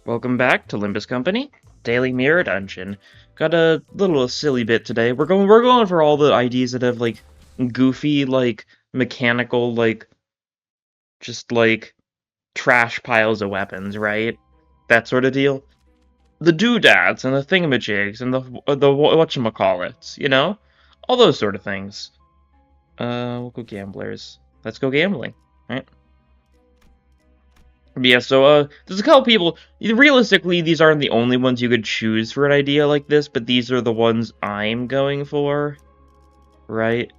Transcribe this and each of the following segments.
Welcome back to Limbus Company, Daily Mirror Dungeon. Got a little silly bit today. We're going for all the IDs that have like goofy, like mechanical, just like trash piles of weapons, right? That sort of deal. The Doodads and the Thingamajigs and the whatchamacallits, you know? All those sort of things. We'll go gamblers. Let's go gambling, right? Yeah, so, there's a couple people. Realistically, these aren't the only ones you could choose for an idea like this, but these are the ones I'm going for, right?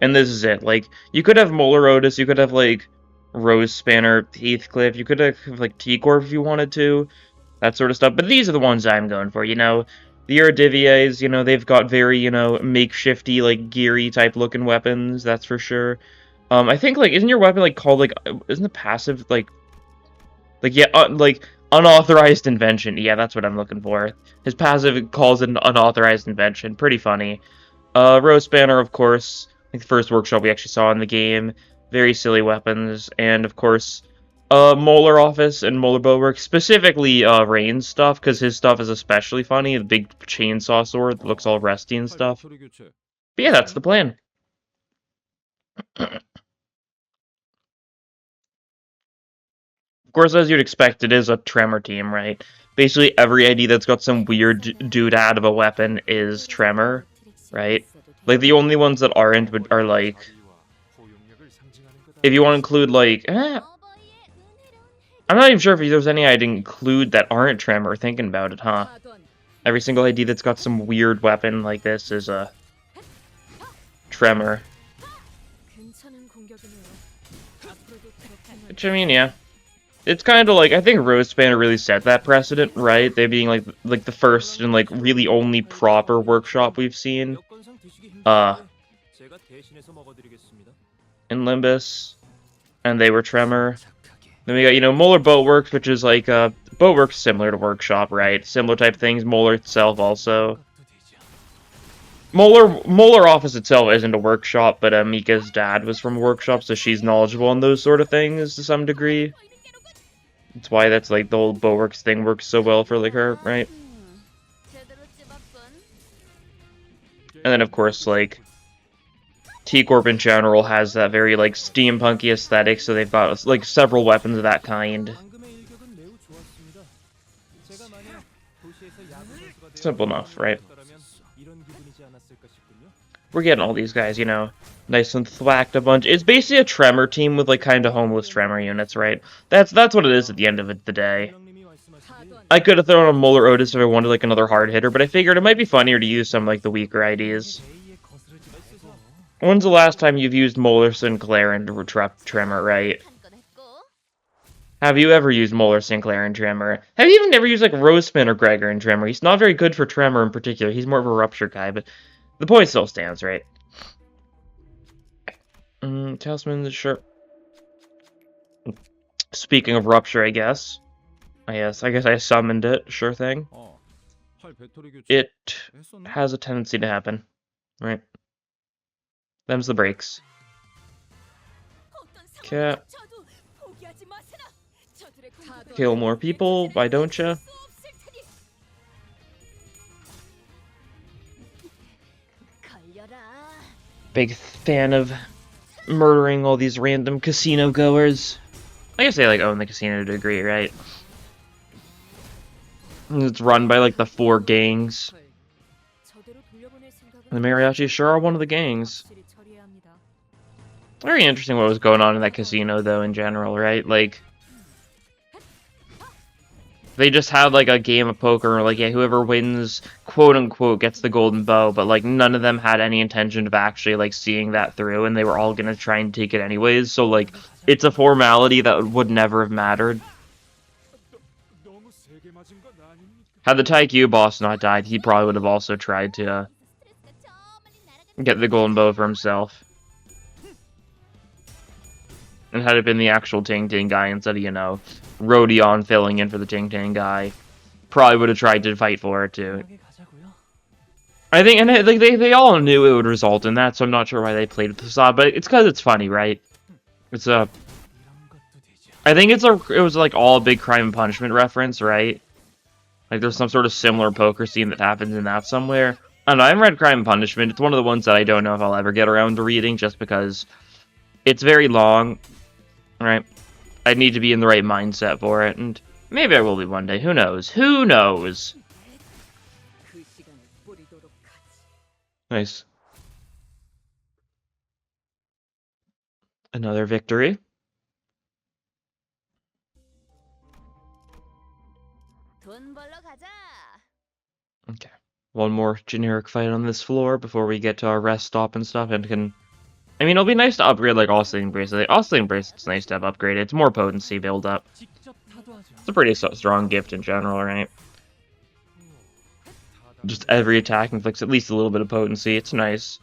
And this is it. Like, you could have Molar Otis, you could have, like, Rose Spanner, Heathcliff, you could have, like, T-Corp if you wanted to, that sort of stuff, but these are the ones I'm going for, you know? The Eredivies, you know, they've got very, makeshifty, like, geary type looking weapons, that's for sure. I think, like, isn't your weapon, like, called, like, isn't the passive, like, unauthorized invention. Yeah, that's what I'm looking for. His passive calls it an unauthorized invention. Pretty funny. Rose Banner, of course. I think the first workshop we actually saw in the game. Very silly weapons. And, of course, Molar Office and Molar Bowwork. Specifically, Rain's stuff, because his stuff is especially funny. The big chainsaw sword that looks all rusty and stuff. But yeah, that's the plan. Of course, as you'd expect, it is a Tremor team, right? Basically, every ID that's got some weird doodad of a weapon is Tremor, right? Like, the only ones that aren't are, like... If you want to include, like... I'm not even sure if there's any I'd include that aren't Tremor, thinking about it, huh? Every single ID that's got some weird weapon like this is a... Tremor. Which, I mean, yeah. It's kind of like, I think Rose Spanner really set that precedent, right? They being like the first and like really only proper workshop we've seen. In Limbus. And they were Tremor. Then we got, Molar Boatworks, which is like, Boatworks similar to Workshop, right? Similar type things. Molar itself also. Molar Office itself isn't a workshop, but Mika's dad was from a workshop, so she's knowledgeable on those sort of things to some degree. That's why that's like the whole Boatworks thing works so well for like her, right? And then of course like T-Corp in general has that very like steampunky aesthetic, so they've got like several weapons of that kind. Simple enough, right? We're getting all these guys, nice and thwacked a bunch. It's basically a Tremor team with like kind of homeless Tremor units, right? That's what it is at the end of the day. I could have thrown a Molar Otis if I wanted like another hard hitter, but I figured it might be funnier to use some like the weaker IDs. When's the last time you've used Molar Sinclair and Tremor, right? Have you ever used Molar Sinclair and Tremor? Have you even never used like Rosespin or Gregor and Tremor? He's not very good for Tremor in particular. He's more of a Rupture guy, but the point still stands, right? Talisman, sure. Speaking of Rupture, I guess I summoned it. Sure thing. It has a tendency to happen, right? Them's the breaks. Okay. Kill more people, why don't ya? Big fan of murdering all these random casino goers. I guess they like own the casino to a degree, right? It's run by like the 4 gangs. The mariachi sure are one of the gangs. Very interesting what was going on in that casino though in general, right? Like they just had like a game of poker, like yeah, whoever wins, quote unquote, gets the golden bow, but like none of them had any intention of actually like seeing that through, and they were all gonna try and take it anyways. So like, it's a formality that would never have mattered. Had the Taikyu boss not died, he probably would have also tried to get the golden bow for himself. And had it been the actual Ting Ting guy instead of, Rodion filling in for the Ting Ting guy, probably would have tried to fight for it too. I think, and they all knew it would result in that, so I'm not sure why they played with the facade, but it's because it's funny, right? It's I think it was like all a big Crime and Punishment reference, right? Like there's some sort of similar poker scene that happens in that somewhere. I don't know, I haven't read Crime and Punishment. It's one of the ones that I don't know if I'll ever get around to reading just because it's very long, right? I need to be in the right mindset for it, and maybe I will be one day. Who knows? Who knows? Nice. Another victory. Okay. One more generic fight on this floor before we get to our rest stop and stuff, and can... I mean, it'll be nice to upgrade, like, Oscillating Bracelet. Oscillating Bracelet's nice to have upgraded. It's more potency build up. It's a pretty strong gift in general, right? Just every attack inflicts at least a little bit of potency. It's nice.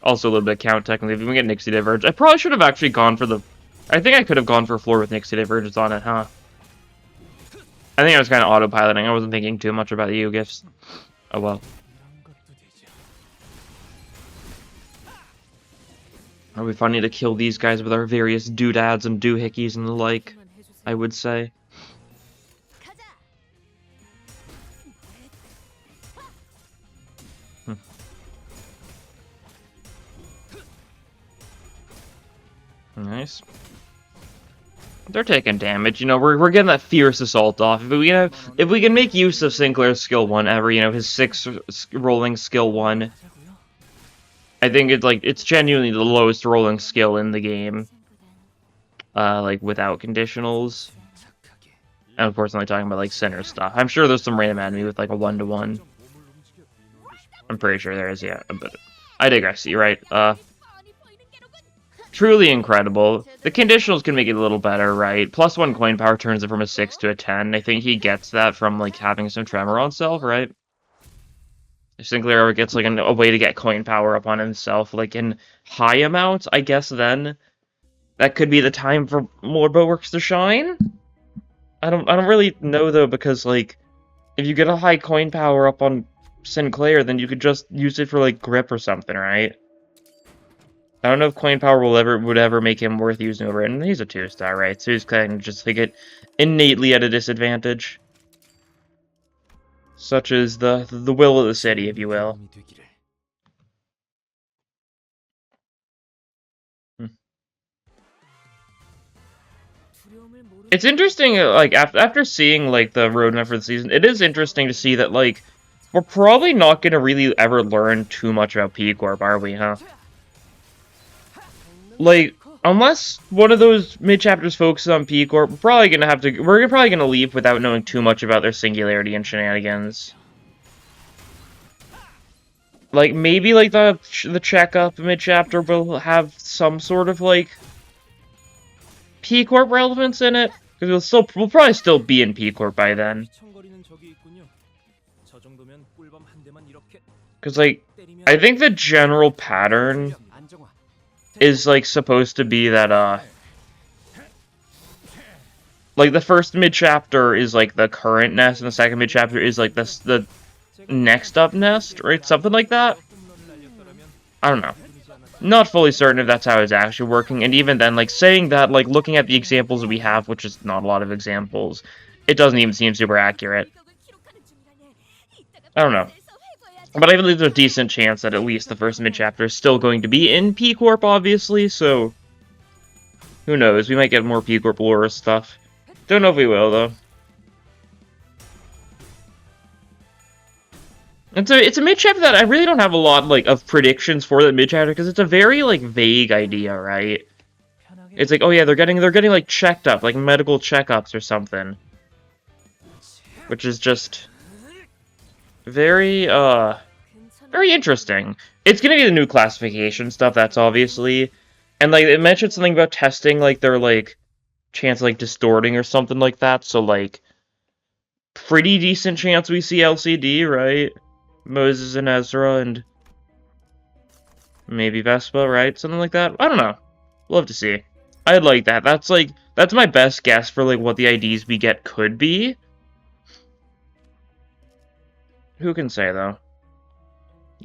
Also a little bit of count, technically. If we get Nixie Diverge. I probably should have actually gone for the... I think I could have gone for a floor with Nixie Divergence on it, huh? I think I was kind of autopiloting. I wasn't thinking too much about the E.G.O gifts. Oh well. It'll be funny to kill these guys with our various doodads and doohickeys and the like, I would say. Nice. They're taking damage. You know, we're getting that fierce assault off. If we can make use of Sinclair's skill 1 ever, you know, his 6 rolling skill 1. I think it's genuinely the lowest rolling skill in the game. Like without conditionals. And of course I'm only talking about like center stuff. I'm sure there's some random enemy with like a 1-to-1. I'm pretty sure there is, yeah. But I digress, you're right. Truly incredible. The conditionals can make it a little better, right? +1 coin power turns it from a 6 to a 10. I think he gets that from like having some Tremor on self, right? If Sinclair ever gets like a way to get coin power up on himself, like in high amounts, I guess then that could be the time for more Bulwarks to shine. I don't really know though, because like if you get a high coin power up on Sinclair, then you could just use it for like grip or something, right? I don't know if coin power would ever make him worth using over it, and he's a 2-star, right? So he's kind of just like innately at a disadvantage. Such as the will of the city, if you will. It's interesting, like, after seeing, like, the roadmap for the season, it is interesting to see that, like, we're probably not going to really ever learn too much about P-Corp, are we, huh? Like, unless one of those mid-chapters focuses on P-Corp, we're probably going to leave without knowing too much about their singularity and shenanigans. Like, maybe, like, the checkup mid-chapter will have some sort of, like, P-Corp relevance in it, because we'll probably still be in P-Corp by then. Because, like, I think the general pattern is, like, supposed to be that, like, the first mid-chapter is, like, the current nest, and the second mid-chapter is, like, the next up nest, right? Something like that? I don't know. Not fully certain if that's how it's actually working, and even then, like, saying that, like, looking at the examples that we have, which is not a lot of examples, it doesn't even seem super accurate. I don't know. But I believe there's a decent chance that at least the first mid-chapter is still going to be in P-Corp, obviously, so... Who knows, we might get more P-Corp lore stuff. Don't know if we will, though. It's a mid-chapter that I really don't have a lot, like, of predictions for that mid-chapter, because it's a very, like, vague idea, right? It's like, oh yeah, they're getting, like, checked up, like, medical checkups or something. Which is just... very, very interesting. It's gonna be the new classification stuff, that's obviously... And, like, it mentioned something about testing, like, their, like, chance of, like, distorting or something like that, so, like... Pretty decent chance we see LCD, right? Moses and Ezra and maybe Vespa, right? Something like that. I don't know. Love to see. I'd like that. That's my best guess for like what the IDs we get could be. Who can say though?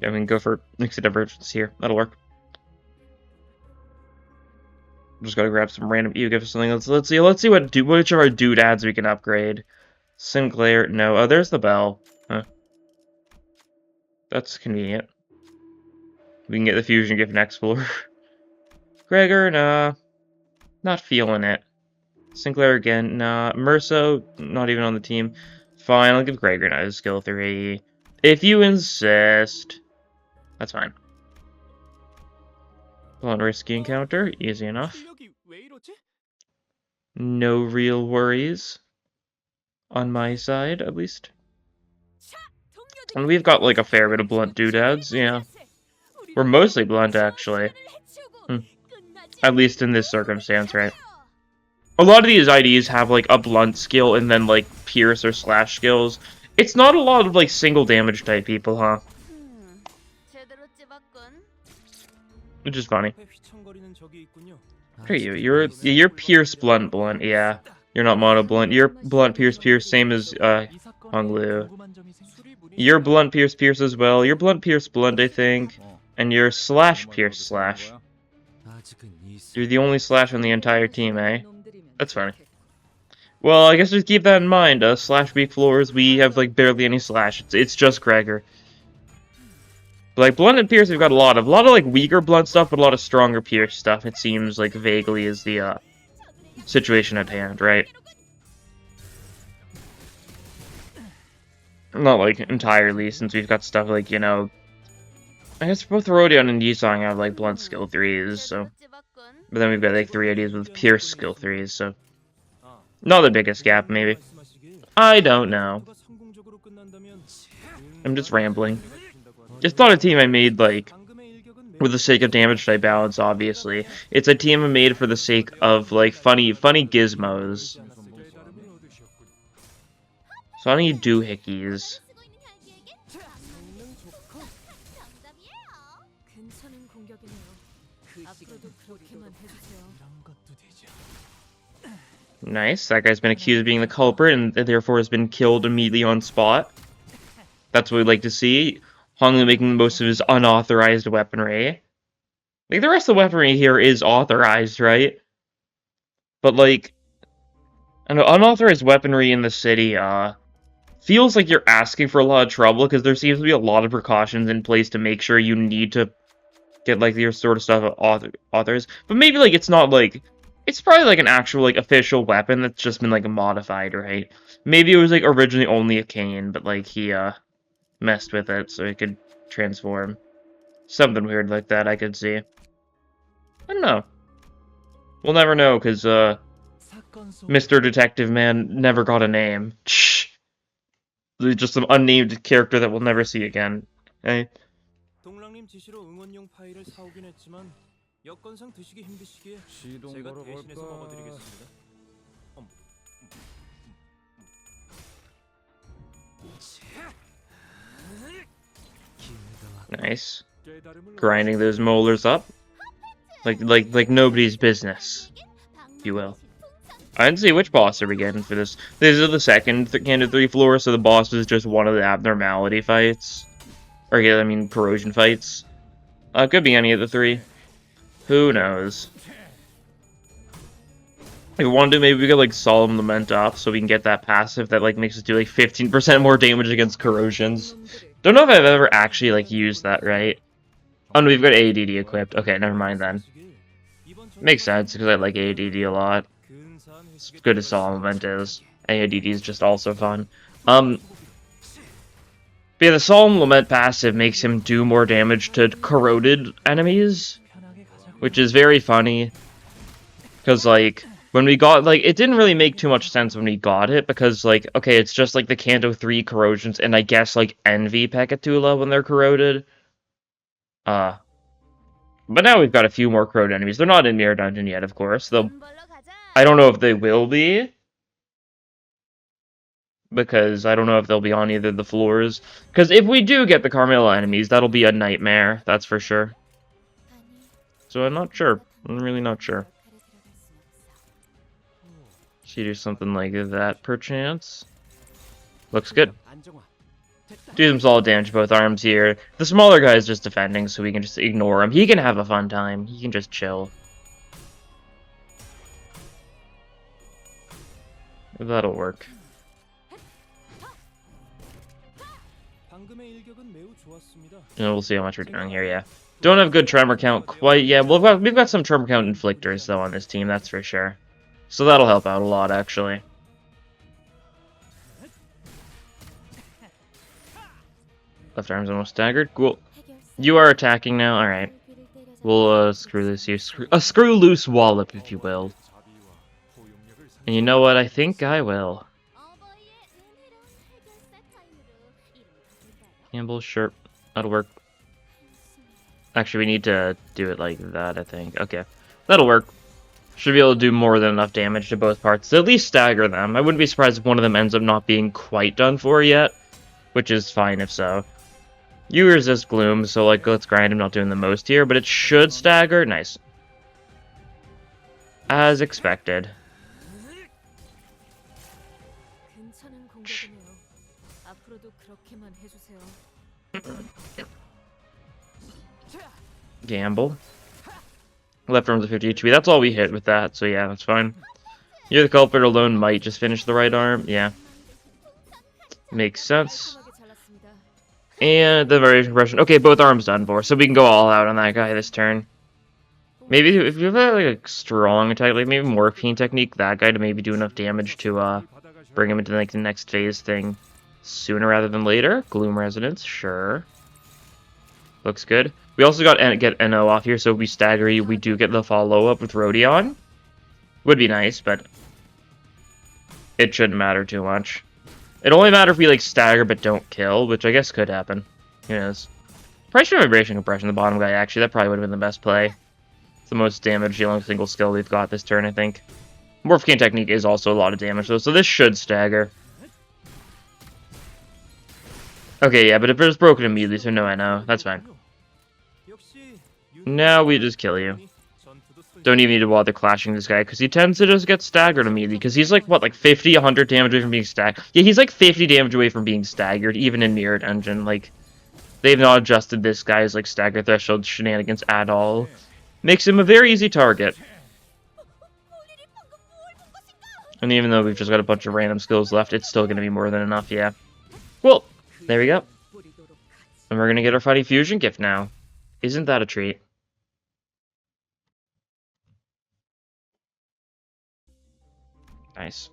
I mean, go for Nixie Divergence here. That'll work. Just gotta grab some random E.G.O for something. Let's see which of our doodads we can upgrade. Sinclair, no. Oh, there's the bell. Huh. That's convenient. We can get the fusion gift next floor. Gregor, nah. Not feeling it. Sinclair again, nah. Merso, not even on the team. Fine, I'll give Gregor now his skill 3. If you insist. That's fine. Blunt risky encounter, easy enough. No real worries. On my side, at least. And we've got, like, a fair bit of blunt doodads, yeah. We're mostly blunt, actually. At least in this circumstance, right? A lot of these IDs have, like, a blunt skill and then, like, pierce or slash skills. It's not a lot of, like, single damage type people, huh? Which is funny. What are you? You're pierce blunt, yeah. You're not mono blunt. You're blunt pierce, same as, Honglu. You're blunt pierce as well. You're blunt pierce, I think. And you're slash pierce slash. You're the only slash on the entire team, eh? That's funny. Well, I guess just keep that in mind. Slash B floors, we have like barely any slash. It's just Gregor. But, like blunt and pierce, we've got a lot of like weaker blunt stuff, but a lot of stronger pierce stuff. It seems like vaguely is the situation at hand, right? Not like entirely, since we've got stuff like, you know, I guess both Rodion and Yisong have like blunt skill 3s, so. But then we've got like 3 IDs with pierce skill 3s, so. Not the biggest gap, maybe. I don't know. I'm just rambling. It's not a team I made, like, with the sake of damage type balance, obviously. It's a team I made for the sake of, like, funny gizmos. Funny doohickeys. Nice. That guy's been accused of being the culprit and therefore has been killed immediately on spot. That's what we'd like to see. Honglu making the most of his unauthorized weaponry. Like, the rest of the weaponry here is authorized, right? But, like, I know, unauthorized weaponry in the city, feels like you're asking for a lot of trouble, because there seems to be a lot of precautions in place to make sure you need to get, like, your sort of stuff authors. But maybe, like, it's not, like, it's probably, like, an actual, like, official weapon that's just been, like, modified, right? Maybe it was, like, originally only a cane, but, like, he, messed with it so he could transform. Something weird like that, I could see. I don't know. We'll never know, because, Mr. Detective Man never got a name. Shh. Just some unnamed character that we'll never see again. Hey? Nice. Grinding those molars up. Like nobody's business, if you will. I didn't see which boss are we getting for this. This is the second Candid 3 floor, so the boss is just one of the abnormality fights. Or, yeah, I mean, corrosion fights. Could be any of the 3. Who knows? If we wanted to, maybe we could, like, Solemn Lament up so we can get that passive that, like, makes us do, like, 15% more damage against corrosions. Don't know if I've ever actually, like, used that, right? Oh, no, we've got ADD equipped. Okay, never mind then. Makes sense, because I like ADD a lot. As good as Solemn Lament is. ADD is just also fun. But yeah, the Solemn Lament passive makes him do more damage to corroded enemies, which is very funny. Because, like, when we got, like, it didn't really make too much sense when we got it, because, like, okay, it's just, like, the Kanto 3 corrosions, and I guess, like, Envy Pekatula when they're corroded. But now we've got a few more corroded enemies. They're not in Mirror Dungeon yet, of course. I don't know if they will be. Because I don't know if they'll be on either of the floors. Because if we do get the Carmilla enemies, that'll be a nightmare. That's for sure. So I'm not sure. I'm really not sure. Should you do something like that, perchance? Looks good. Do some solid damage to both arms here. The smaller guy is just defending, so we can just ignore him. He can have a fun time. He can just chill. That'll work. And we'll see how much we're doing here, yeah. Don't have good tremor count quite yet. We've got some tremor count inflictors, though, on this team, that's for sure. So that'll help out a lot, actually. Left arm's almost staggered. Cool. You are attacking now? Alright. We'll screw this here. Screw loose wallop, if you will. And you know what? I think I will. Campbell, sure. That'll work. Actually, we need to do it like that, I think. Okay. That'll work. Should be able to do more than enough damage to both parts. To at least stagger them. I wouldn't be surprised if one of them ends up not being quite done for yet. Which is fine if so. You resist Gloom, so like let's grind him, not doing the most here. But it should stagger. Nice. As expected. Gamble. Left arm's a 50 HP. That's all we hit with that, so yeah, that's fine. You're the culprit alone might just finish the right arm. Yeah. Makes sense. And the variation compression. Okay, both arms done for, so we can go all out on that guy this turn. Maybe if you have like a strong attack, like maybe morphine technique, that guy to maybe do enough damage to bring him into like the next phase thing sooner rather than later. Gloom Resonance, sure. Looks good. We also got get NO off here, so if we stagger you, we do get the follow-up with Rodion. Would be nice, but it shouldn't matter too much. It'd only matter if we like stagger but don't kill, which I guess could happen. Who knows? Probably should have Vibration Compression, the bottom guy, actually. That probably would have been the best play. It's the most damage dealing single skill we've got this turn, I think. Morphine Technique is also a lot of damage, though, so this should stagger. Okay, yeah, but if it's broken immediately, so no NO. That's fine. Now we just kill you. Don't even need to bother clashing this guy, because he tends to just get staggered immediately, because he's like, what, like 50, 100 damage away from being staggered? Yeah, he's like 50 damage away from being staggered, even in Mirrored Engine. Like, they've not adjusted this guy's, like, stagger threshold shenanigans at all. Makes him a very easy target. And even though we've just got a bunch of random skills left, it's still going to be more than enough, yeah. Well, there we go. And we're going to get our Fighting Fusion gift now. Isn't that a treat? Nice.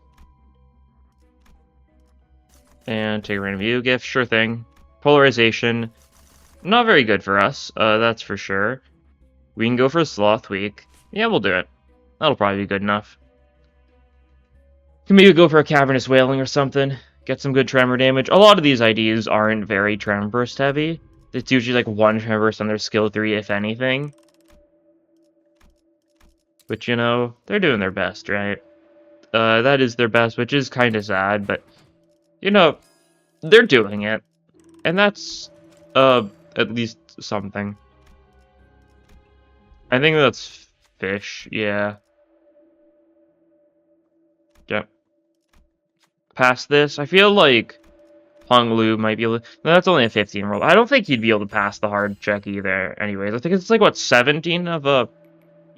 And take a random view gift, sure thing. Polarization, not very good for us, that's for sure. We can go for a Sloth Week. Yeah, we'll do it. That'll probably be good enough. Can maybe go for a Cavernous Wailing or something. Get some good Tremor damage. A lot of these IDs aren't very Tremor Burst heavy. It's usually like one Tremor Burst on their skill 3, if anything. But, you know, they're doing their best, right? That is their best, which is kind of sad, but, you know, they're doing it. And that's, at least something. I think that's fish, yeah. Yep. Past this, I feel like Hong Lu might be able to... No, that's only a 15 roll. I don't think he'd be able to pass the hard check either, anyways. I think it's like, what, 17 of a...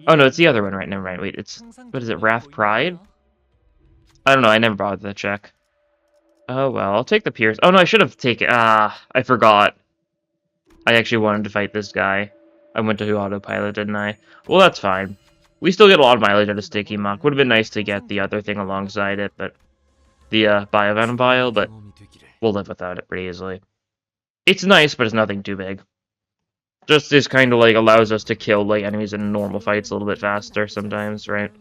Oh, no, it's the other one, right? Never mind. Wait, it's... What is it, Wrath Pride? I don't know, I never bothered that check. Oh, well, I'll take the Pierce. Oh, no, I should have taken... I forgot. I actually wanted to fight this guy. I went to autopilot, didn't I? Well, that's fine. We still get a lot of mileage out of Sticky Muck. Would have been nice to get the other thing alongside it, but... The, Biovenom Vial, but... We'll live without it pretty easily. It's nice, but it's nothing too big. Just this kind of, like, allows us to kill, like, enemies in normal fights a little bit faster sometimes, right?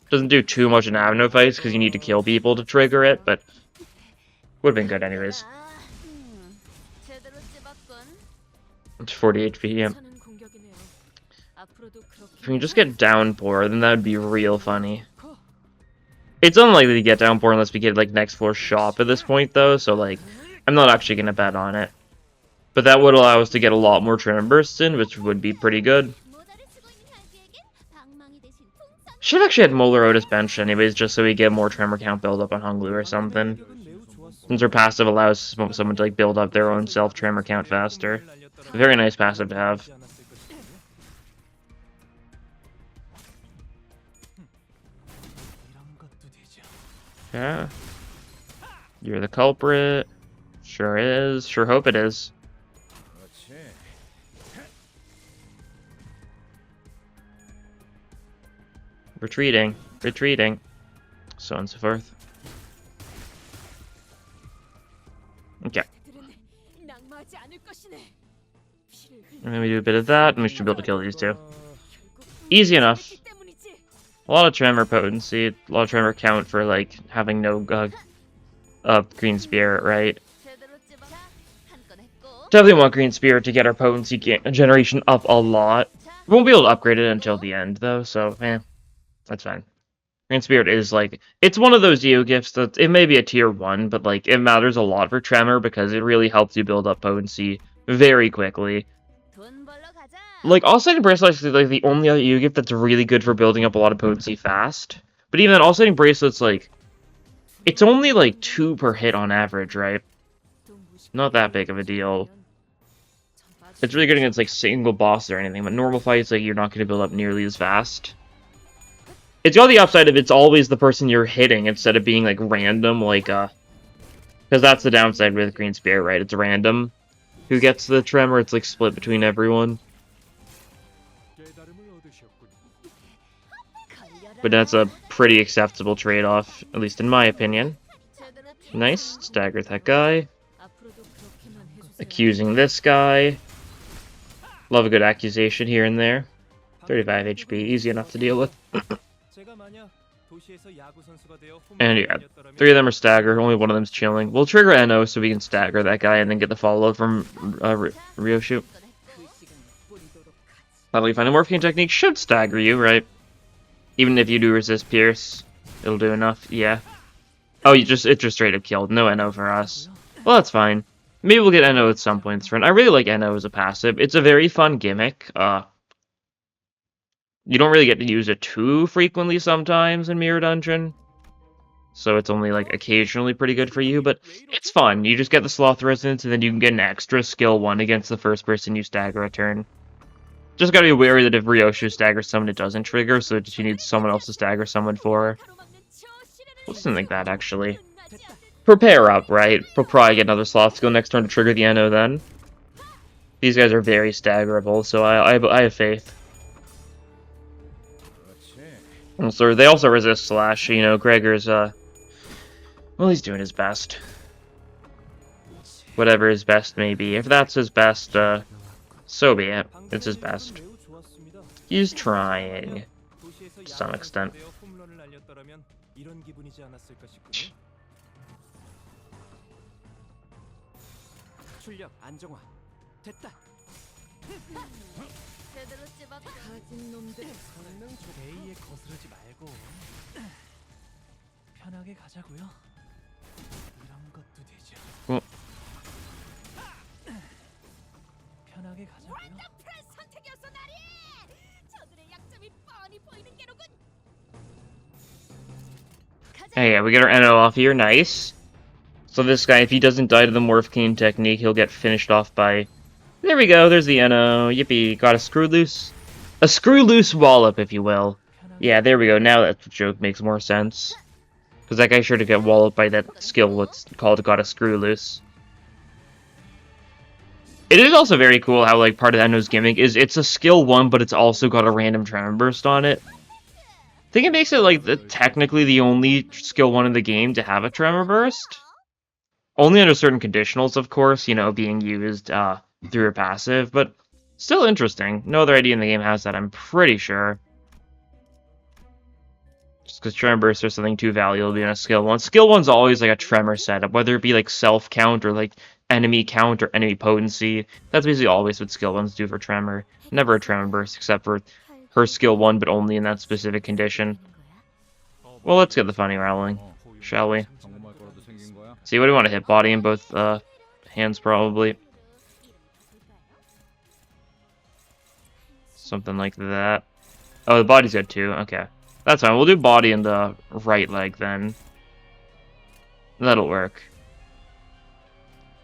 Doesn't do too much in Avno fights, because you need to kill people to trigger it, but... Would've been good anyways. It's 40 HP, yeah. If we can just get Downpour, then that would be real funny. It's unlikely to get Downpour unless we get, like, next floor shop at this point, though, so, like, I'm not actually gonna bet on it. But that would allow us to get a lot more Tremor Bursts in, which would be pretty good. Should have actually had Molar Otis bench anyways, just so we get more Tremor count build up on Honglu or something. Since her passive allows someone to, like, build up their own self-Tremor count faster. A very nice passive to have. Yeah. You're the culprit. Sure is. Sure hope it is. Retreating. Retreating. So on and so forth. Okay. And then we do a bit of that, and we should be able to kill these two. Easy enough. A lot of Tremor potency, a lot of Tremor count for, like, having no Green Spirit, right? Definitely want Green Spirit to get our potency generation up a lot. We won't be able to upgrade it until the end, though, so, that's fine. Green Spirit is, like, it's one of those E.G.O gifts that, it may be a tier 1, but, like, it matters a lot for Tremor because it really helps you build up potency very quickly. Like, Oscillating Bracelet's like the only other E.G.O gift that's really good for building up a lot of potency fast. But even then, Oscillating Bracelet's, like, it's only, like, 2 per hit on average, right? Not that big of a deal. It's really good against, like, single boss or anything, but normal fights, like, you're not going to build up nearly as fast. It's got the upside of it's always the person you're hitting instead of being, like, random, like, because that's the downside with Green Spirit, right? It's random who gets the Tremor, it's, like, split between everyone. But that's a pretty acceptable trade-off, at least in my opinion. Nice, stagger that guy. Accusing this guy. Love a good accusation here and there. 35 HP, easy enough to deal with. And yeah, 3 of them are staggered, only one of them's chilling. We'll trigger NO so we can stagger that guy and then get the follow-up from Ryoshu. Probably find a Morphine technique should stagger you, right? Even if you do resist Pierce, it'll do enough, yeah. Oh, it just straight up killed. No NO for us. Well, that's fine. Maybe we'll get NO at some point this run. I really like NO as a passive. It's a very fun gimmick. You don't really get to use it too frequently sometimes in Mirror Dungeon. So it's only, like, occasionally pretty good for you, but it's fun. You just get the Sloth Resonance, and then you can get an extra skill 1 against the first person you stagger a turn. Just gotta be wary that if Ryoshu staggers someone, it doesn't trigger, so you need someone else to stagger someone for her. Well, something like that, actually. Prepare up, right? We'll probably get another Sloth skill next turn to trigger the NO then. These guys are very staggerable, so I have faith. So they also resist Slash, you know, Gregor's, well, he's doing his best. Whatever his best may be. If that's his best, so be it. It's his best. He's trying. To some extent. Cool. Hey, yeah, we get our NO off here, nice. So this guy, if he doesn't die to the Morphine technique, he'll get finished off by... There we go, there's the NO, yippee, got a screw loose. A screw loose wallop, if you will. Yeah, there we go, now that joke makes more sense. Because that guy sure to get walloped by that skill, what's called got a screw loose. It is also very cool how, like, part of NO's gimmick is it's a skill 1, but it's also got a random Tremor burst on it. I think it makes it, like, technically the only skill 1 in the game to have a Tremor burst. Only under certain conditionals, of course, you know, being used through a passive, but still interesting. No other idea in the game has that, I'm pretty sure. Just because Tremor bursts are something too valuable in a skill 1. Skill 1's always, like, a Tremor setup, whether it be, like, self-count or, like, enemy count or enemy potency. That's basically always what skill 1s do for Tremor. Never a Tremor burst, except for her skill 1, but only in that specific condition. Well, let's get the funny rolling, shall we? See, what do you want to hit? Body in both hands, probably. Something like that. Oh, the body's good too. Okay. That's fine. We'll do body in the right leg then. That'll work.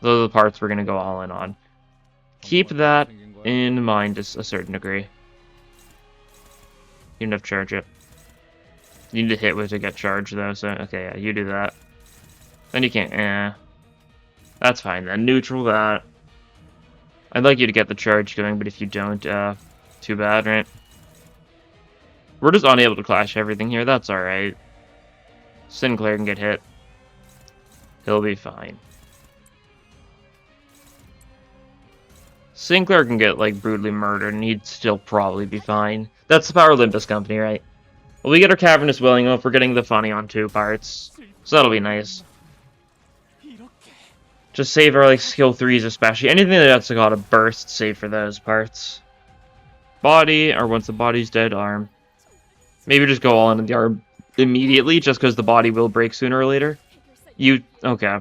Those are the parts we're going to go all in on. Keep that in mind to a certain degree. You don't have to charge it. You need to hit with to get charged, though, so, okay, yeah, you do that. Then you can't, That's fine, then. Neutral that. I'd like you to get the charge going, but if you don't, too bad, right? We're just unable to clash everything here, that's alright. Sinclair can get hit. He'll be fine. Sinclair can get, like, brutally murdered, and he'd still probably be fine. That's the power of Limbus Company, right? Well, we get our Cavernous Willing off, we're getting the funny on 2 parts. So that'll be nice. Just save our, like, skill 3s especially. Anything that's got a burst, save for those parts. Body, or once the body's dead, arm. Maybe just go all into the arm immediately, just because the body will break sooner or later. Okay.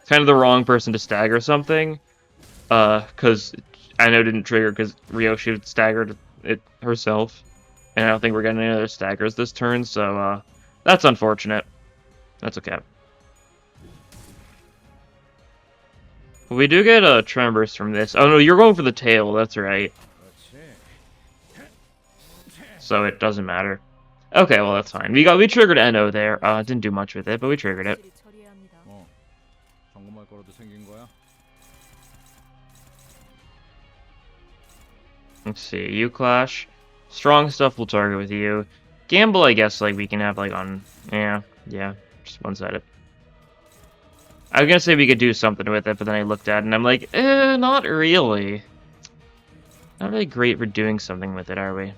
Kind of the wrong person to stagger something. Because I know it didn't trigger because Ryoshi had staggered it herself. And I don't think we're getting any other staggers this turn, so, that's unfortunate. That's okay. We do get a Tremor burst from this. Oh no, you're going for the tail, that's right. So it doesn't matter. Okay, well that's fine. We triggered NO there. Didn't do much with it, but we triggered it. Let's see, you clash. Strong stuff will target with you. Gamble, I guess, like we can have like on yeah, just one-sided. I was gonna say we could do something with it, but then I looked at it and I'm like, not really. Not really great for doing something with it, are we?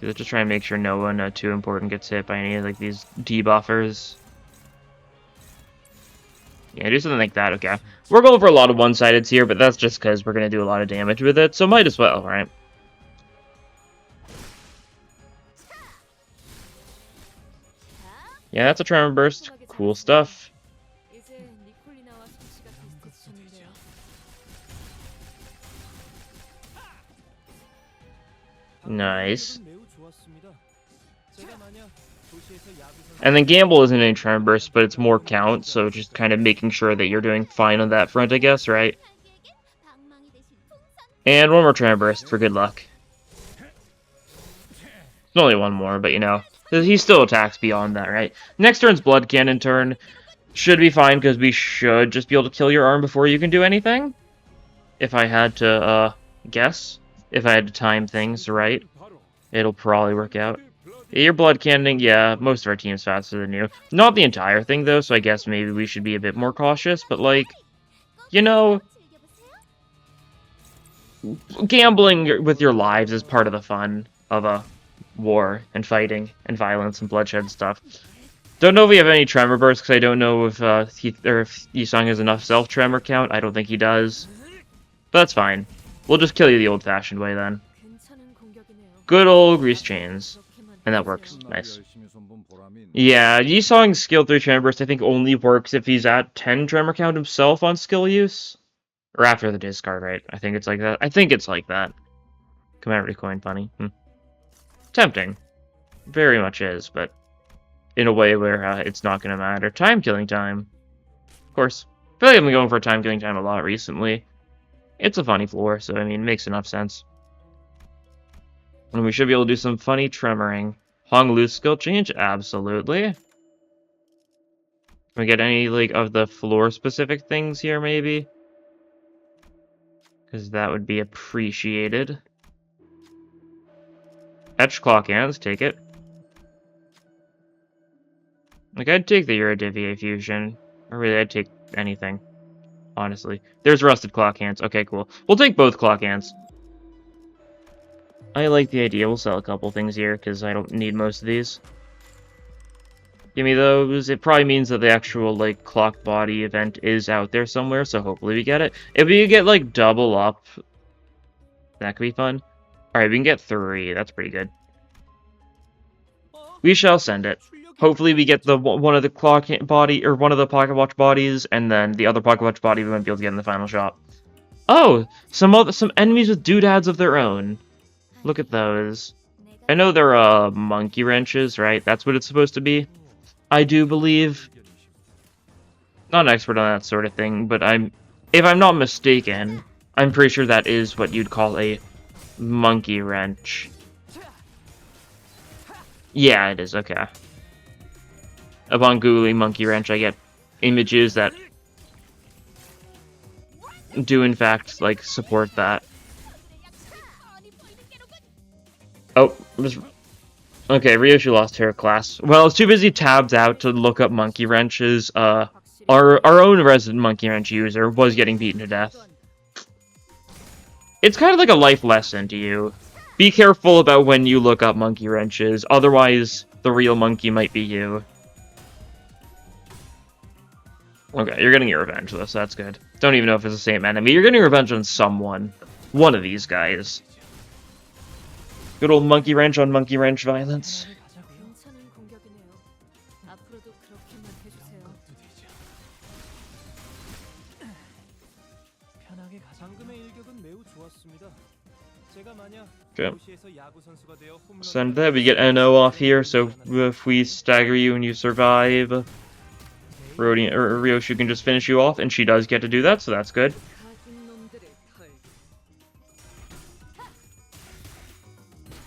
So let's just try and make sure no one too important gets hit by any of like these debuffers. Yeah, do something like that, okay. We're going for a lot of one-sideds here, but that's just because we're gonna do a lot of damage with it, so might as well, right? Yeah, that's a Tremor burst. Cool stuff. Nice. And then Gamble isn't any Tremor burst, but it's more count, so just kind of making sure that you're doing fine on that front, I guess, right? And one more Tremor burst for good luck. There's only one more, but you know. He still attacks beyond that, right? Next turn's Blood Cannon turn. Should be fine, because we should just be able to kill your arm before you can do anything. If I had to, guess. If I had to time things right. It'll probably work out. Your Blood Cannoning, yeah, most of our team's faster than you. Not the entire thing, though, so I guess maybe we should be a bit more cautious, but, like, you know, gambling with your lives is part of the fun of a war and fighting and violence and bloodshed and stuff. Don't know if we have any Tremor bursts, because I don't know if if Yi-Sung has enough self-Tremor count. I don't think he does. But that's fine. We'll just kill you the old-fashioned way, then. Good old grease chains. And that works. Nice. Yeah, Yi-Sung's skill 3 Tremor burst I think only works if he's at 10 Tremor count himself on skill use. Or after the discard, right? I think it's like that. I think it's like that. Commemorative coin, funny. Tempting. Very much is, but in a way where it's not going to matter. Time killing time. Of course. I feel like I've been going for time killing time a lot recently. It's a funny floor, so I mean, it makes enough sense. And we should be able to do some funny tremoring. Hong Lu's skill change? Absolutely. Can we get any, like, of the floor-specific things here, maybe? Because that would be appreciated. Etch Clock Hands, take it. Like, I'd take the Eurodivier fusion. Or really, I'd take anything. Honestly. There's Rusted Clock Hands. Okay, cool. We'll take both Clock Hands. I like the idea. We'll sell a couple things here, because I don't need most of these. Give me those. It probably means that the actual, like, Clock Body event is out there somewhere, so hopefully we get it. If we get, like, double up, that could be fun. Alright, we can get 3. That's pretty good. We shall send it. Hopefully we get the one of the Clock Body, or one of the Pocket Watch bodies, and then the other Pocket Watch body we might be able to get in the final shop. Oh! Some enemies with doodads of their own. Look at those. I know they're, monkey wrenches, right? That's what it's supposed to be. I do believe. Not an expert on that sort of thing, but if I'm not mistaken, I'm pretty sure that is what you'd call a monkey wrench. Yeah, it is, okay. Upon googling Monkey Wrench, I get images that do in fact, like, support that. Oh, okay, Ryoshi lost her class. Well, it's too busy tabs out to look up monkey wrenches. Our own resident monkey wrench user was getting beaten to death. It's kind of like a life lesson to you. Be careful about when you look up monkey wrenches, otherwise the real monkey might be you. Okay, you're getting your revenge though, so that's good. Don't even know if it's the same enemy. You're getting revenge on someone. One of these guys. Good old monkey wrench on monkey wrench violence. Okay. Send that. We get NO off here, so if we stagger you and you survive, Ryoshi can just finish you off, and she does get to do that, so that's good.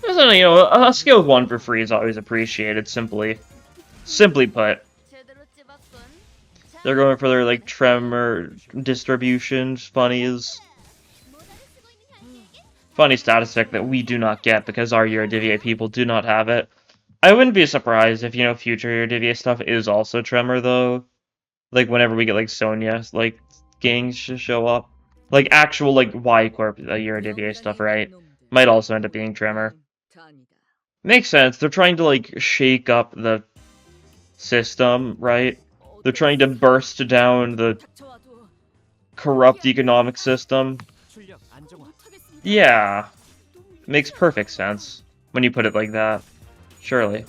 You know, a skill 1 for free is always appreciated, simply put. They're going for their, like, Tremor distributions, funny status effect that we do not get because our Eurodivier people do not have it. I wouldn't be surprised if, you know, future Eurodivier stuff is also Tremor, though. Like, whenever we get, like, Sonya, like, gangs show up. Like, actual, like, Y-Corp Eurodivier stuff, right? Might also end up being Tremor. Makes sense. They're trying to, like, shake up the system, right? They're trying to burst down the corrupt economic system. Yeah. Makes perfect sense when you put it like that. Surely.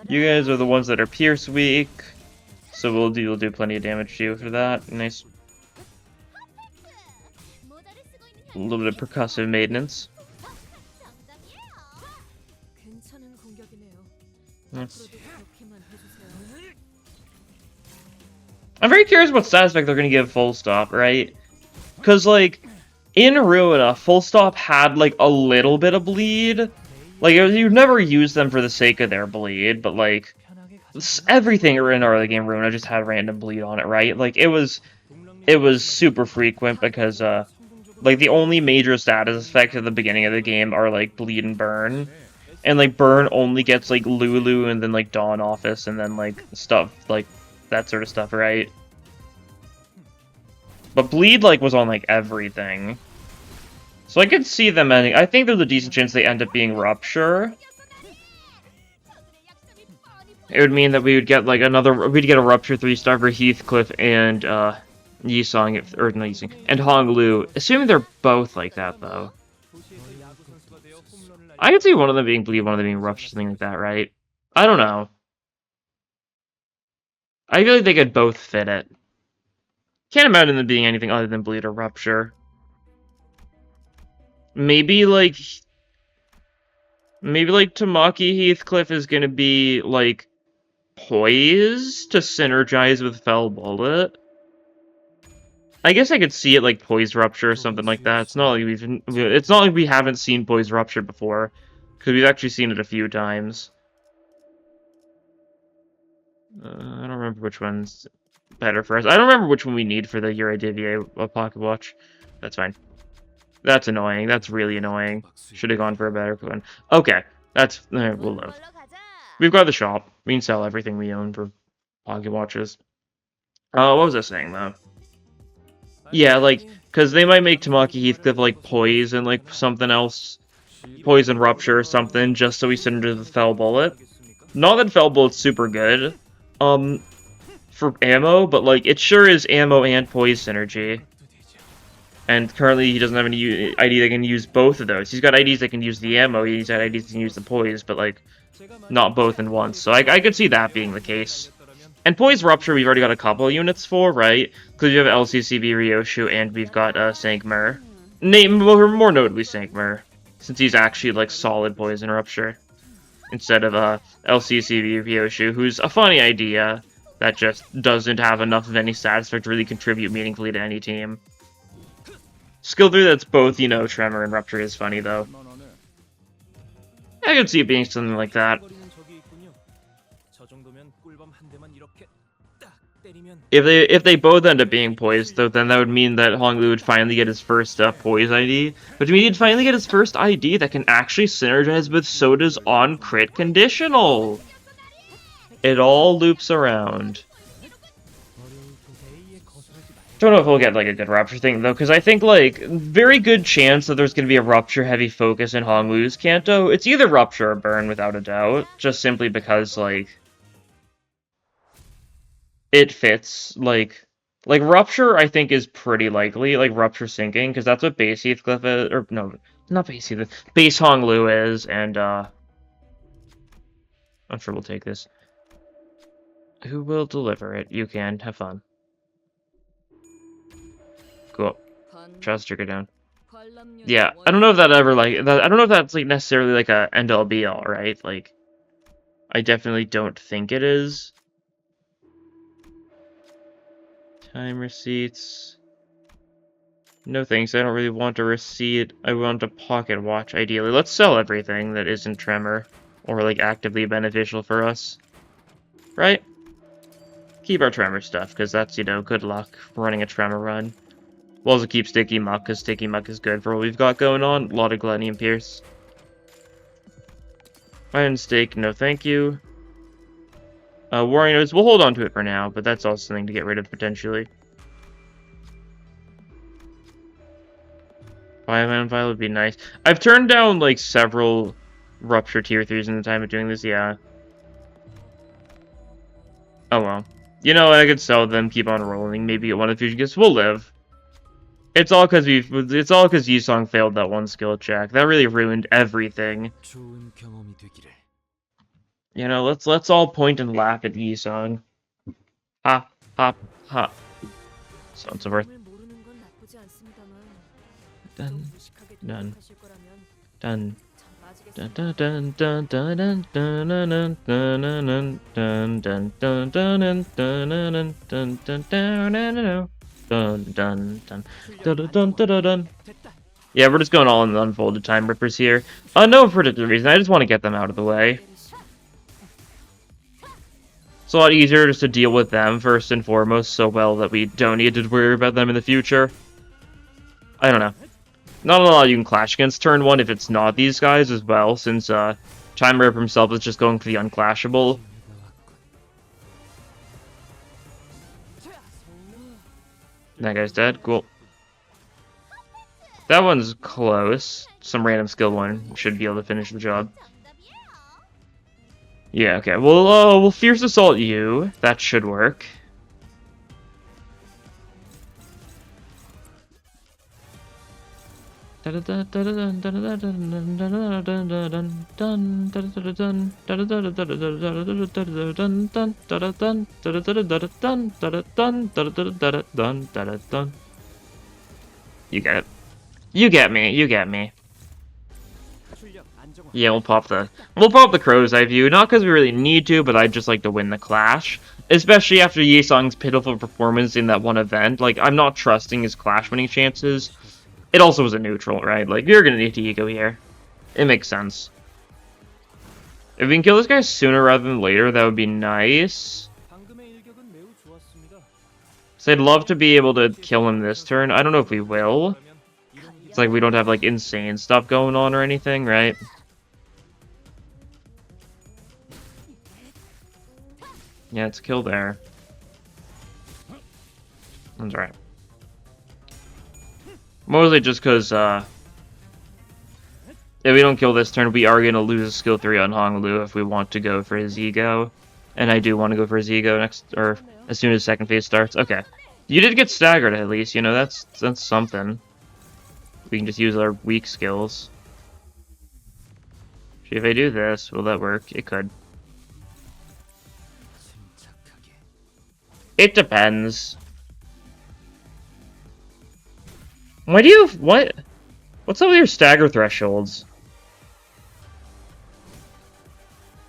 You guys are the ones that are Pierce weak, so we'll do plenty of damage to you for that. Nice. A little bit of percussive maintenance. I'm very curious what status effect they're gonna give Full Stop, right? Because, like, in Ruina, Full Stop had, like, a little bit of bleed. Like, you'd never use them for the sake of their bleed, but, like, everything in early game Ruina just had random bleed on it, right? Like, it was super frequent because, like, the only major status effects at the beginning of the game are, like, bleed and burn. And, like, burn only gets, like, Lulu and then, like, Dawn Office and then, like, stuff, like, that sort of stuff, right? But bleed, like, was on, like, everything. So I could see them ending. I think there's a decent chance they end up being Rupture. It would mean that we would get, like, we'd get a Rupture 3-star for Heathcliff and, Yisong, or not Yisong, and Honglu. Assuming they're both like that, though. I could see one of them being bleed, one of them being Rupture, something like that, right? I don't know. I feel like they could both fit it. Can't imagine them being anything other than bleed or Rupture. Maybe like Tamaki Heathcliff is gonna be, like, Poise to synergize with Fell Bullet. I guess I could see it like Poise Rupture or something like that. It's not like we haven't seen Poise Rupture before, because we've actually seen it a few times. I don't remember which one's better for us. I don't remember which one we need for the Eurodivier Pocket Watch. That's fine. That's annoying. That's really annoying. Should have gone for a better one. Okay, we'll live. We've got the shop. We can sell everything we own for Pocket Watches. What was I saying, though? Yeah, like, because they might make Tamaki Heathcliff, like, Poise and, like, something else. Poison Rupture or something, just so we synergize with Fell Bullet. Not that Fell Bullet's super good, for ammo, but, like, it sure is ammo and Poise synergy. And currently he doesn't have any ID that can use both of those. He's got IDs that can use the ammo, he's got IDs that can use the Poise, but, like, not both in once. So I could see that being the case. And Poise Rupture we've already got a couple of units for, right? Because we have LCCB Ryoshu and we've got Sankmer. More notably Sankmer, since he's actually, like, solid Poison Rupture. Instead of LCCB Ryoshu, who's a funny idea that just doesn't have enough of any status effect to really contribute meaningfully to any team. Skill 3 that's both, you know, Tremor and Rupture is funny, though. I could see it being something like that. If they both end up being poised, though, then that would mean that Honglu would finally get his first poise ID, which means he'd finally get his first ID that can actually synergize with Soda's on crit conditional. It all loops around. Don't know if we'll get like a good rupture thing though, because I think like very good chance that there's going to be a rupture heavy focus in Honglu's Kanto. It's either rupture or burn without a doubt, just simply because like it fits. Like rupture I think is pretty likely, like rupture sinking, because that's what base Heathcliff is, or no, not base Heathcliff, base Honglu is, and I'm sure we'll take this. Who will deliver it? You can. Have fun. Cool. Trust trigger down. Yeah, I don't know if that ever like that. I don't know if that's like necessarily like a end all be all, right? Like, I definitely don't think it is. Time receipts. No thanks. I don't really want a receipt. I want a pocket watch, ideally. Let's sell everything that isn't Tremor or like actively beneficial for us, right? Keep our Tremor stuff because that's, you know, good luck running a Tremor run. We'll also keep Sticky Muck, because Sticky Muck is good for what we've got going on. A lot of Gluttony and Pierce. Iron Steak, no thank you. Warrior Notes, we'll hold on to it for now, but that's also something to get rid of, potentially. Bioman File would be nice. I've turned down, like, several Rupture Tier 3s in the time of doing this, yeah. Oh well. You know, I could sell them, keep on rolling, maybe get one of the future gifts. We'll live. It's all because Yisong failed that one skill check. That really ruined everything. You know, let's all point and laugh at Yisong. Ha, ha, ha. So and so forth. Dun, dun, dun. Dun dun dun dun dun dun dun dun dun dun dun dun dun dun dun dun dun. Dun dun dun dun dun dun dun. Yeah, we're just going all in the unfolded time rippers here. No particular reason. I just want to get them out of the way. It's a lot easier just to deal with them first and foremost, so well that we don't need to worry about them in the future. I don't know. Not a lot you can clash against turn 1 if it's not these guys as well, since Time Ripper himself is just going for the unclashable. That guy's dead. Cool. That one's close. Some random skill one should be able to finish the job. Yeah, okay. We'll Fierce Assault you. That should work. You get it. You get me. You get me. Yeah, we'll pop the Crow's Eye View, not because we really need to, but I'd just like to win the clash. Especially after Yisong's pitiful performance in that one event. Like, I'm not trusting his clash winning chances. It also was a neutral, right? Like, you're gonna need to E.G.O here. It makes sense. If we can kill this guy sooner rather than later, that would be nice. So I'd love to be able to kill him this turn. I don't know if we will. It's like we don't have, like, insane stuff going on or anything, right? Yeah, it's a kill there. That's right. Mostly just because, if we don't kill this turn, we are going to lose a skill 3 on Honglu if we want to go for his E.G.O. And I do want to go for his E.G.O next, or as soon as second phase starts. Okay. You did get staggered at least, you know, that's something. We can just use our weak skills. See, if I do this, will that work? It could. It depends. Why do you... What? What's up with your stagger thresholds?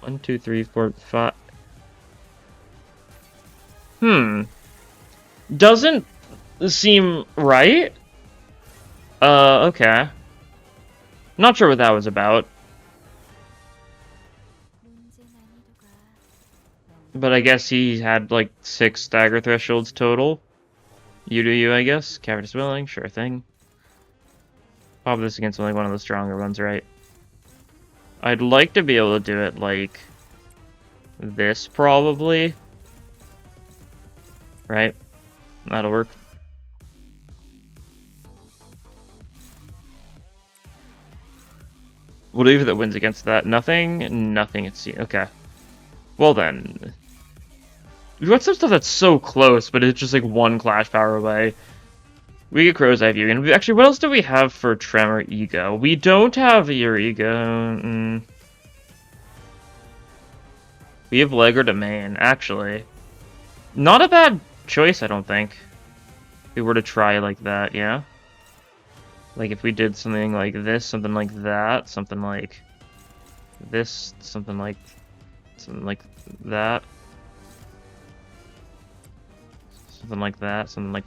1, 2, 3, 4, 5... Doesn't seem right? Okay. Not sure what that was about. But I guess he had like 6 stagger thresholds total. You do you, I guess. Cavernous Willing, sure thing. Pop this against only one of the stronger ones, right? I'd like to be able to do it like this, probably. Right? That'll work. Whatever that wins against that. Nothing? Nothing, it seems. Okay. Well then. We've got some stuff that's so close, but it's just like 1 clash power away. We get Crow's Eye View. And actually, what else do we have for Tremor E.G.O? We don't have your E.G.O. We have Legger Domain, actually. Not a bad choice, I don't think. If we were to try like that, yeah? Like if we did something like this, something like that, something like this, something like that. Something like that, something like...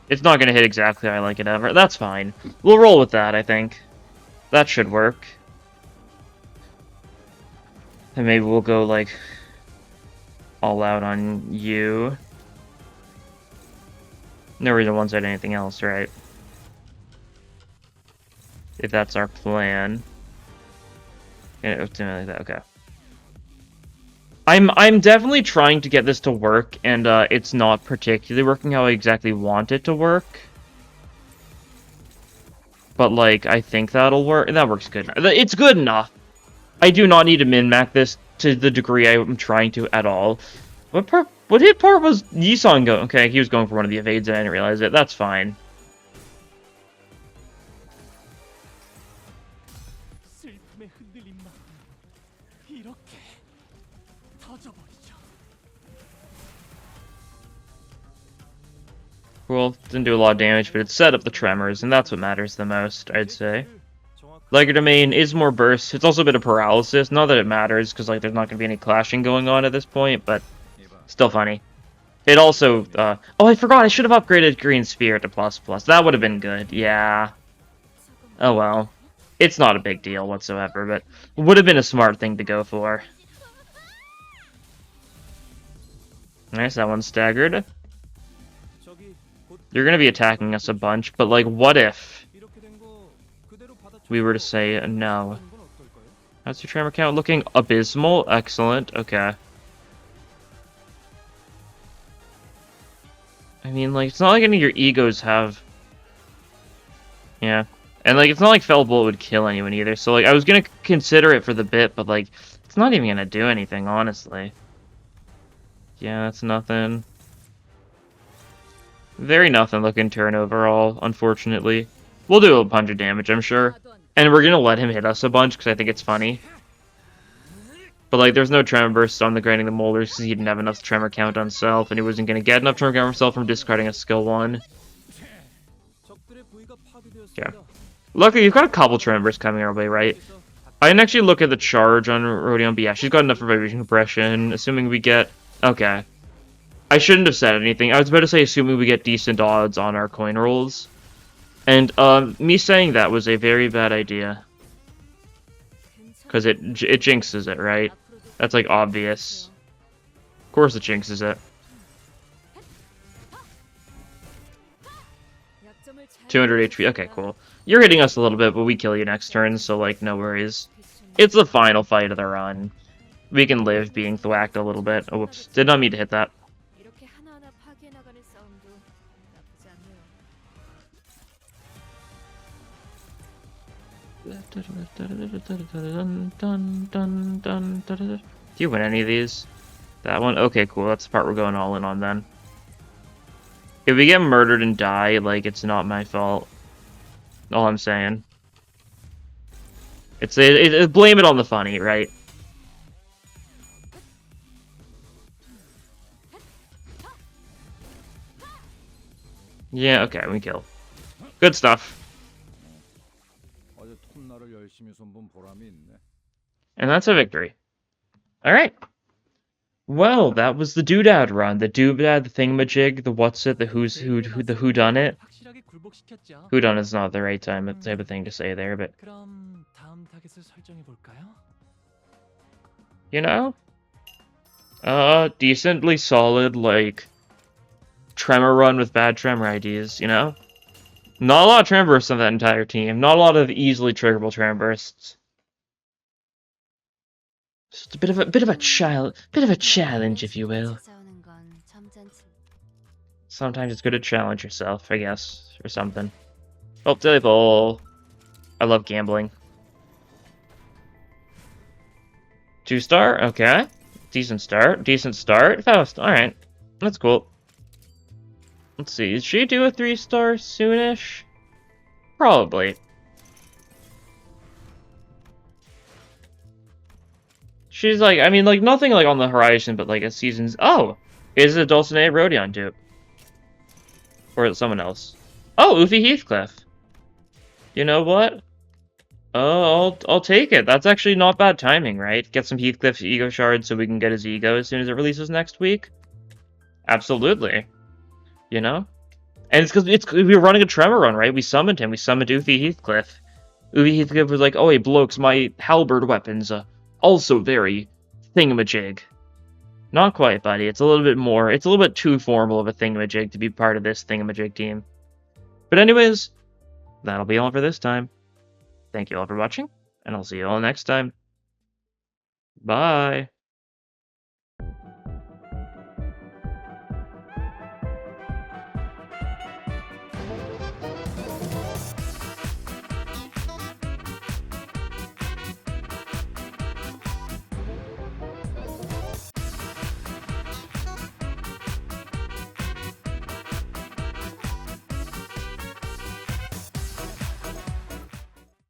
It's not going to hit exactly how I like it ever. That's fine. We'll roll with that, I think. That should work. And maybe we'll go, like, all out on you. No reason one side anything else, right? If that's our plan. Yeah, like that, okay. I'm definitely trying to get this to work, and it's not particularly working how I exactly want it to work. But, like, I think that'll work. That works good. It's good enough. I do not need to min-max this to the degree I'm trying to at all. What hit part was Yisan going? Okay, he was going for one of the evades and I didn't realize it. That's fine. Well, didn't do a lot of damage, but it set up the tremors, and that's what matters the most, I'd say. Legger Domain is more burst. It's also a bit of paralysis. Not that it matters, because like there's not going to be any clashing going on at this point, but still funny. It also, oh, I forgot, I should have upgraded Green Spear to ++. That would have been good, yeah. Oh well. It's not a big deal whatsoever, but would have been a smart thing to go for. Nice, that one's staggered. You're going to be attacking us a bunch, but like, what if we were to say no? How's your tremor count looking? Abysmal? Excellent, okay. I mean, like, it's not like any of your egos have... Yeah. And, like, it's not like Fell Bullet would kill anyone either, so, like, I was gonna consider it for the bit, but, like, it's not even gonna do anything, honestly. Yeah, that's nothing. Very nothing looking turn overall, unfortunately. We'll do a bunch of damage, I'm sure. And we're gonna let him hit us a bunch, because I think it's funny. But, like, there's no Tremor Burst on the Grinding the Molders, because he didn't have enough Tremor count on self, and he wasn't gonna get enough Tremor count on himself from discarding a skill 1. Yeah. Luckily, you've got a couple Tremor Bursts coming our way, right? I didn't actually look at the charge on Rodion, but yeah, she's got enough for Vibration Compression, assuming we get... Okay. I shouldn't have said anything. I was about to say assuming we get decent odds on our coin rolls. And, me saying that was a very bad idea. Because it jinxes it, right? That's, like, obvious. Of course it jinxes it. 200 HP. Okay, cool. You're hitting us a little bit, but we kill you next turn, so, like, no worries. It's the final fight of the run. We can live being thwacked a little bit. Oh, whoops. Did not mean to hit that. Do you win any of these? That one? Okay, cool. That's the part we're going all in on then. If we get murdered and die, like, it's not my fault. All I'm saying. Blame it on the funny, right? Yeah, okay, we kill. Good stuff. And that's a victory. Alright. Well, that was the Doodad run. The Doodad, the Thingamajig, the what's it, the the whodunit. Whodunit is not the right type of thing to say there, but... You know? Decently solid, like, Tremor run with bad Tremor IDs, you know? Not a lot of Tremor bursts on that entire team. Not a lot of easily triggerable Tremor bursts. Just a bit of a challenge, if you will. Sometimes it's good to challenge yourself, I guess, or something. Oh, Daily Bowl. I love gambling. 2-star? Okay. Decent start. Decent start. Faust. Alright. That's cool. Let's see. Did she do a 3-star soonish? Probably. She's like, I mean, like, nothing like on the horizon, but like a season's. Oh! Is it Dulcinea Rodion dupe? Or is it someone else? Oh, Ufi Heathcliff. You know what? Oh, I'll take it. That's actually not bad timing, right? Get some Heathcliff E.G.O shards so we can get his E.G.O as soon as it releases next week. Absolutely. You know? And it's because we were running a Tremor run, right? We summoned him. We summoned Ufi Heathcliff. Ufi Heathcliff was like, oh, hey, blokes, my halberd weapons also very thingamajig. Not quite, buddy. It's a little bit more. It's a little bit too formal of a thingamajig to be part of this thingamajig team. But anyways, that'll be all for this time. Thank you all for watching, and I'll see you all next time. Bye.